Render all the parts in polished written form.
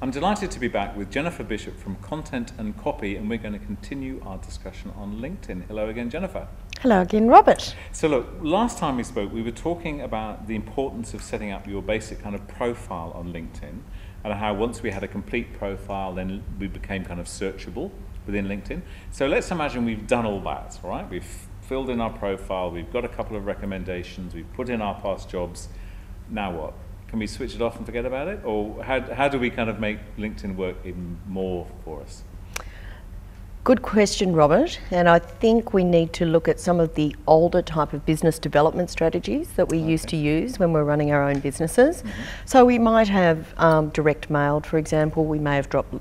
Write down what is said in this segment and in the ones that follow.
I'm delighted to be back with Jennifer Bishop from Content and Copy, and we're going to continue our discussion on LinkedIn. Hello again, Jennifer. Hello again, Robert. So look, last time we spoke, we were talking about the importance of setting up your basic kind of profile on LinkedIn, and how once we had a complete profile, then we became kind of searchable within LinkedIn. So let's imagine we've done all that, all right? We've filled in our profile, we've got a couple of recommendations, we've put in our past jobs. Now what? Can we switch it off and forget about it? Or how do we kind of make LinkedIn work even more for us? Good question, Robert. And I think we need to look at some of the older type of business development strategies that we used to use when we're running our own businesses. So we might have direct mailed, for example. We may have dropped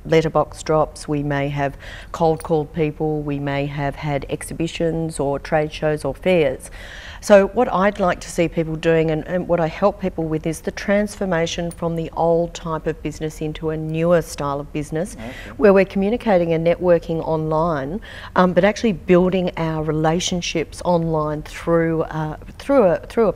letterbox drops. We may have cold called people. We may have had exhibitions or trade shows or fairs. So what I'd like to see people doing, and what I help people with, is the transformation from the old type of business into a newer style of business, where we're communicating and networking online, but actually building our relationships online through a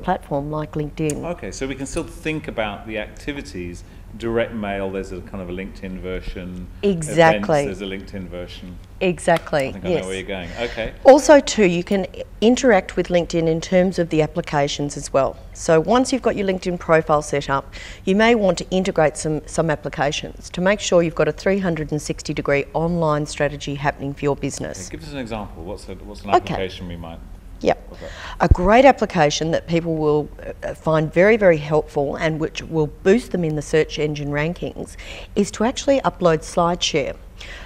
platform like LinkedIn. Okay, so we can still think about the activities. Direct mail, there's a kind of a LinkedIn version. Exactly. Events, there's a LinkedIn version. Exactly. I think I know where you're going. Okay. Also too, you can interact with LinkedIn in terms of the applications as well. So once you've got your LinkedIn profile set up, you may want to integrate some applications to make sure you've got a 360-degree online strategy happening for your business. Okay, give us an example. What's an application we might... Yep. A great application that people will find very, very helpful and which will boost them in the search engine rankings is to actually upload SlideShare.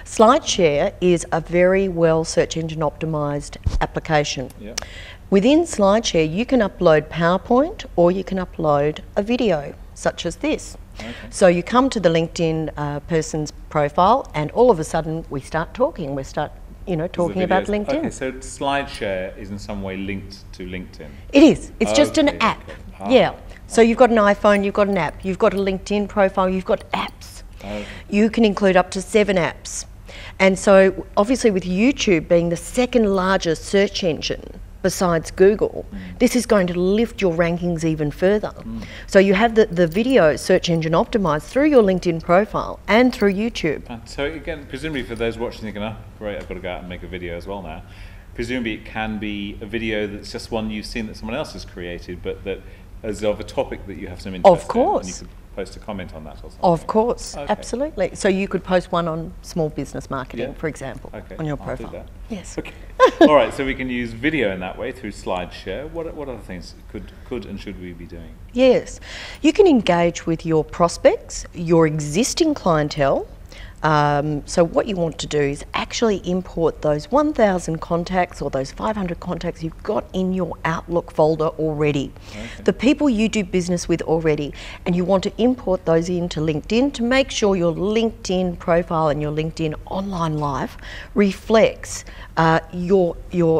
SlideShare is a very well search engine optimized application. Yep. Within SlideShare, you can upload PowerPoint or you can upload a video such as this. Okay. So you come to the LinkedIn person's profile and all of a sudden we start talking. We start talking about LinkedIn. Okay, so SlideShare is in some way linked to LinkedIn? It is. It's just an app. Okay. Yeah. So you've got an iPhone, you've got an app, you've got a LinkedIn profile, you've got apps. Okay. You can include up to 7 apps. And so obviously with YouTube being the second largest search engine besides Google, this is going to lift your rankings even further. So you have the video search engine optimized through your LinkedIn profile and through YouTube. So again, presumably for those watching thinking, oh great, I've got to go out and make a video as well now. Presumably it can be a video that's just one you've seen that someone else has created, but that is of a topic that you have some interest in. Of course. And you could post a comment on that or something. Of course, okay. Absolutely. So you could post one on small business marketing, for example, on your profile. I'll do that. Yes. Okay. All right, so we can use video in that way through SlideShare. What other things could and should we be doing? Yes. You can engage with your prospects, your existing clientele. So what you want to do is actually import those 1,000 contacts or those 500 contacts you've got in your Outlook folder already. Okay. The people you do business with already, and you want to import those into LinkedIn to make sure your LinkedIn profile and your LinkedIn online life reflects your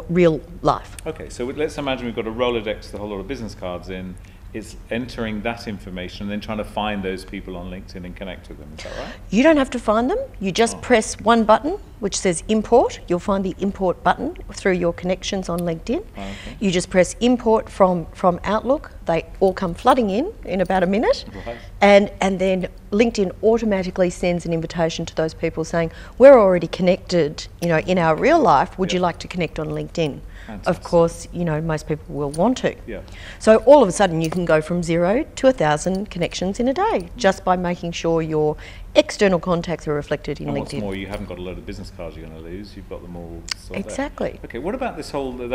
real life. Okay, so let's imagine we've got a Rolodex with a whole lot of business cards in. It's entering that information and then trying to find those people on LinkedIn and connect with them, is that right? You don't have to find them, you just press one button which says import. You'll find the import button through your connections on LinkedIn. Okay. You just press import from Outlook. They all come flooding in about a minute. Right. And then LinkedIn automatically sends an invitation to those people saying, we're already connected, in our real life, would you like to connect on LinkedIn? Fantastic. Of course, most people will want to. Yeah. So all of a sudden you can go from 0 to 1,000 connections in a day just by making sure your external contacts are reflected in LinkedIn. What's more, you haven't got a load of business cards you're going to lose. You've got them all sorted out. Exactly. Okay, what about the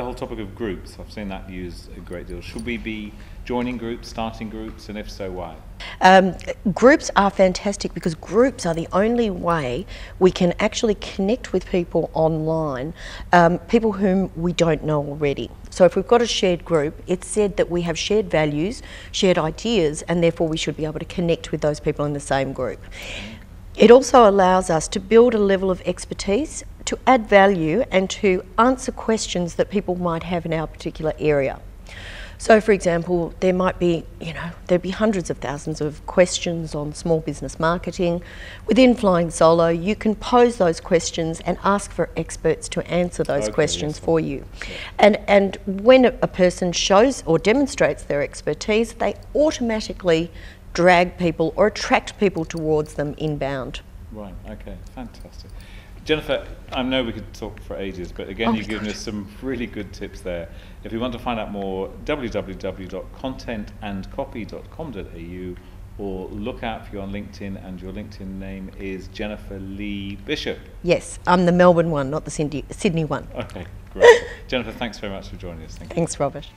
whole topic of groups? I've seen that used a great deal. Should we be joining groups, starting groups, and if so, why? Groups are fantastic because groups are the only way we can actually connect with people online, people whom we don't know already. So if we've got a shared group, it's said that we have shared values, shared ideas, and therefore we should be able to connect with those people in the same group. It also allows us to build a level of expertise, to add value, and to answer questions that people might have in our particular area. So for example, there might be, there'd be hundreds of thousands of questions on small business marketing. Within Flying Solo, you can pose those questions and ask for experts to answer those questions for you. Yeah. And when a person shows or demonstrates their expertise, they automatically drag people or attract people towards them inbound. Right, okay, fantastic. Jennifer, I know we could talk for ages, but again, you've given us some really good tips there. If you want to find out more, www.contentandcopy.com.au, or look out for you on LinkedIn, and your LinkedIn name is Jennifer Lee Bishop. Yes, I'm the Melbourne one, not the Sydney one. Okay, great. Jennifer, thanks very much for joining us. Thank you. Thanks, Robert.